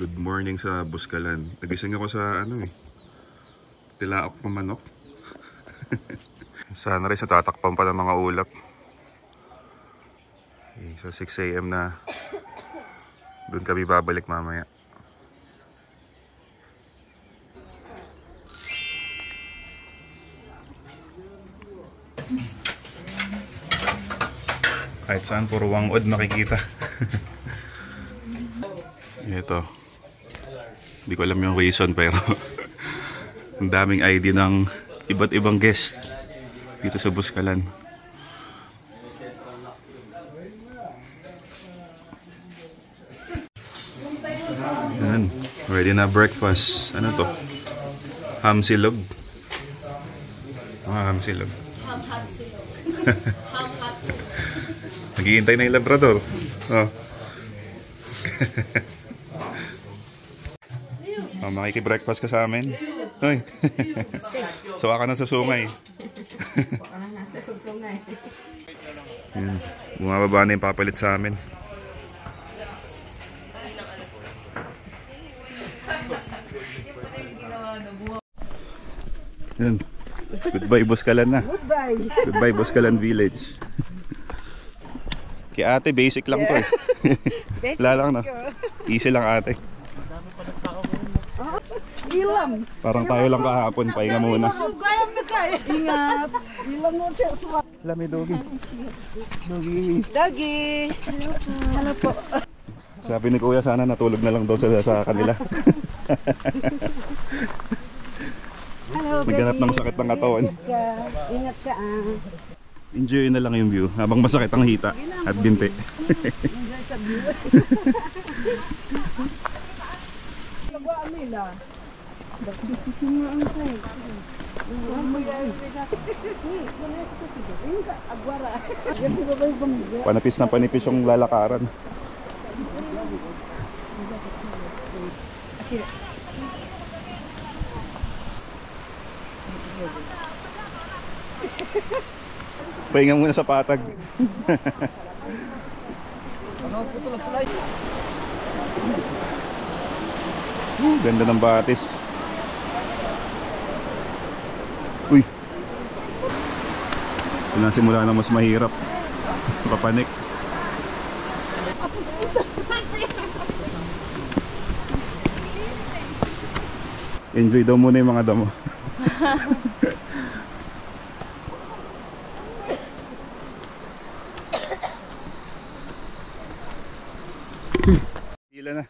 Good morning sa Buskalan. Nagising ako sa tilaok ng manok. Sana rin sa tatakpan pa ng mga ulap. Okay, so 6 AM na. Doon kami babalik mamaya. Kahit saan, puro wangod makikita. Ito. Hindi ko alam yung reason pero ang daming ID ng iba't ibang guest dito sa Buskalan. Yan. Ready na breakfast. Ano to? Ham silog. Ham silog. Ham hot silog. Ham hot silog. Naghihintay na yung Labrador. Oh. Makiki-breakfast ka sa amin. Hoy. Sawa ka na sa sungay. Bumababa na yung papalit sa amin. Yan. Goodbye Buskalan na. Goodbye. Goodbye Buskalan Village. Kaya ate, basic lang to eh. Wala lang na. Easy lang ate. Ilang. Parang tayo lang kahapon, pahinga muna. Ingat. Ilang mo siya suwa. Lami Dogi. Dogi. Dagi. Hello po. Sabi ni Kuya sana natulog na lang daw sa kanila. Hello, Naghanap ng sakit ng katawan. Ingat ka ah. Enjoy na lang yung view habang masakit ang hita at binti. Enjoy sa view. Nagawa nila. Panipis na panipis yung lalakaran. Pahinga muna sa patag. Ganda ng batis. Uy. Nasimula na mas mahirap. Papanik. Enjoy daw muna yung mga damo. Hila na.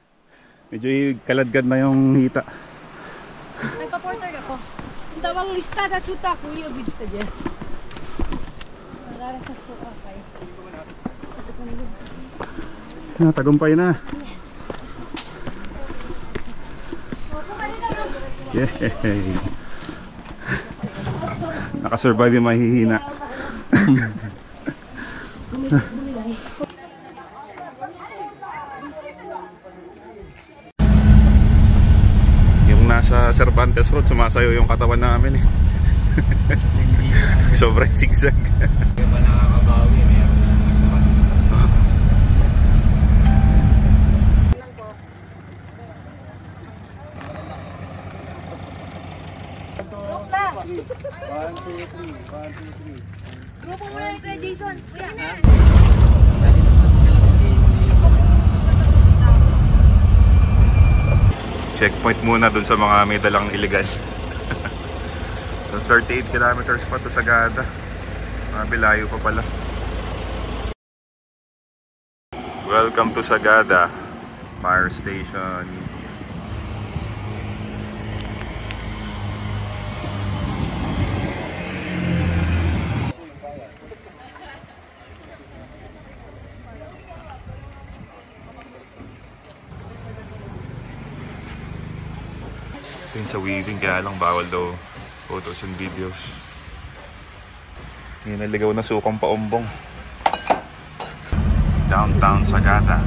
Medyo kaladgad na yung hita. Nagpa-porter ako. Tawang lista na chuta ko yung bidta dyan. Nagara sa suka kayo. Tagumpay na. Yay! Nakasurvive yung mahihina. Yung nasa Cervantes Road, sumasayo yung katawan namin eh. Sobrang zigzag. Grupo mo na kay Jason. Kuya. Checkpoint muna dun sa mga may dalang iligal. 38 kilometers pa to Sagada. Mabilayo pa pala. Welcome to Sagada Fire Station. Ito yung sa weaving, kaya lang bawal daw photos and videos. May naligaw na sukang paumbong. Downtown Sagada.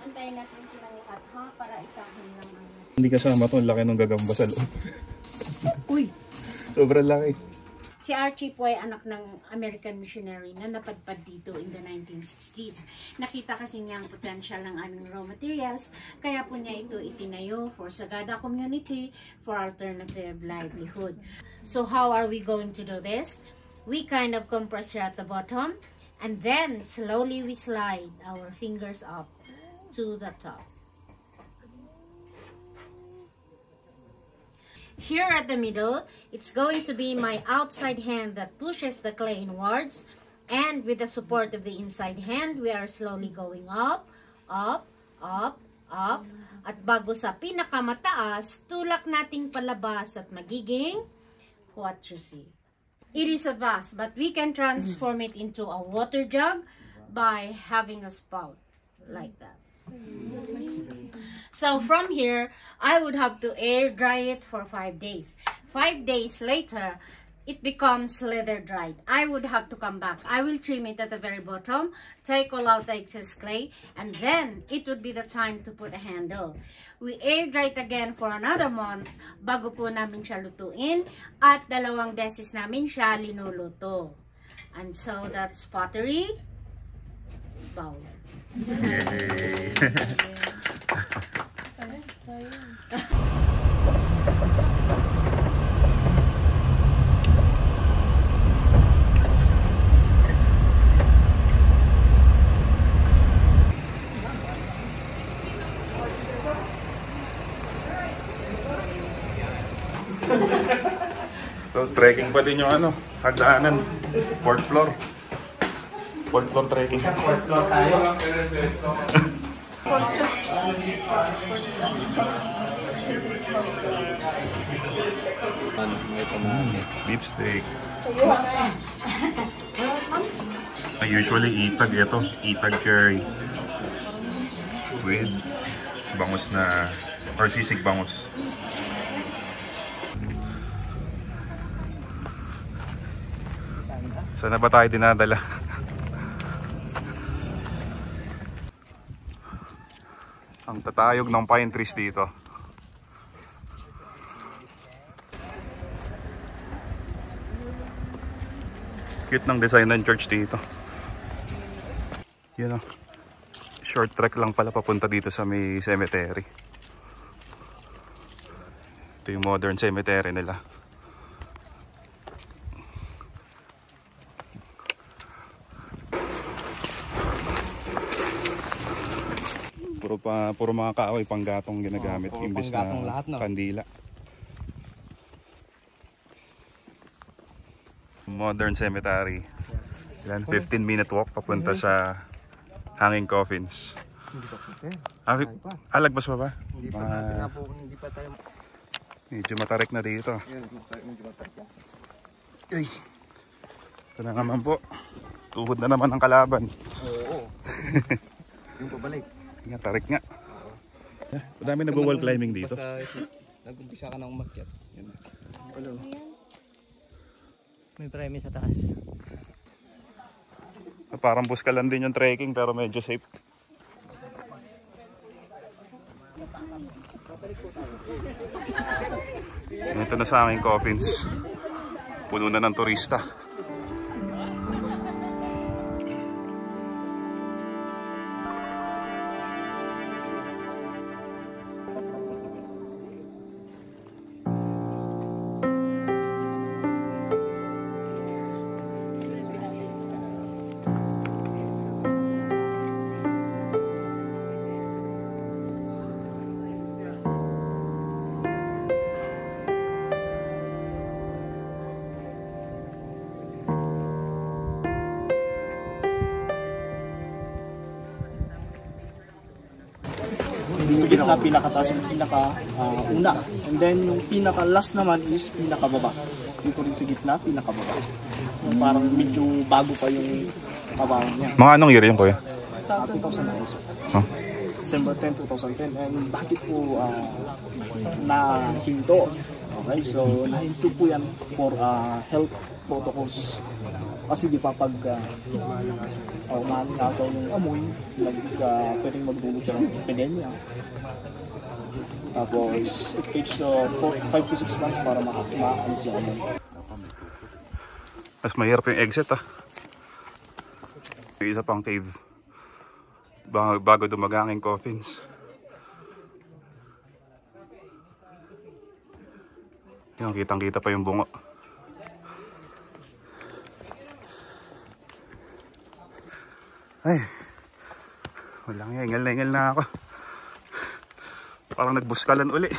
Antayin natin silang lahat ha, para isahin lang ang Hindi kasama to, laki ng gagamba sa loob. Uy! Sobrang laki. Si Archie po ay anak ng American missionary na napadpad dito in the 1960s. Nakita kasi niya ang potential ng aming raw materials, kaya po niya ito itinayo for Sagada Community for alternative livelihood. So how are we going to do this? We kind of compress here at the bottom, and then slowly we slide our fingers up to the top. Here at the middle, it's going to be my outside hand that pushes the clay inwards, and with the support of the inside hand, we are slowly going up, up, up, up, at bago sa pinakamataas, tulak nating palabas at magiging what you see. It is a vase, but we can transform it into a water jug by having a spout like that. So from here, I would have to air dry it for 5 days. 5 days later, it becomes leather dried. I would have to come back. I will trim it at the very bottom, take all out the excess clay, and then it would be the time to put a handle. We air dry it again for another month bago po namin siya lutuin, at 2 beses namin siya linuluto. And so that's pottery bowl. Yay! So, trekking pa din yung hagdaanan. 4th floor. 4th floor trekking. 4th floor tayo. Beef steak. Usually itag ito. Itag curry. With bangus na, or sisig bangus. Saan na ba tayo dinadala? Ang tatayog ng pine trees dito. Cute ng design ng church dito. Yun o. Short trek lang pala papunta dito sa may cemetery. Ito yung modern cemetery nila. Puro mga kaaway panggatong ginagamit imbis na lahat, no? Kandila. Modern cemetery. Yan, 15-minute walk papunta sa Hanging Coffins. Alagpas pa ba? Hindi pa tayo. Medyo matarik na dito. Ay, ito na naman po. Tuhod na naman ang kalaban. Oo. Yung pabalik. Nga, tarik nga. Madami nag-wall climbing dito. Nag-umpisa ka ng umakyat. May premyo sa taas. Parang buskalan din yung trekking pero medyo safe. Ito na sa Hanging Coffins. Puno na ng turista. Sa gitna, pinakataas yung pinaka-una. And then, yung pinaka-last naman is pinaka-baba. Dito rin sa gitna, pinaka-baba. Parang medyo bago pa yung kabahan niya. Mga anong year yun, kuya? 2009. Huh? December 10, 2010. And bakit po nahinto? Okay, so nahinto po yan for health protocols. Kasi di pa pag umangasaw yung amoy, pwedeng magdulot ng epidemya. Tapos, it takes 5 to 6 months para maalis yung ano. Mas mahirap yung exit May isa pang cave. Bago dumagang ang coffins. Yung kitang-kita pa yung bungo. Ay, walang hingal na ako. Parang nagbuskalan uli.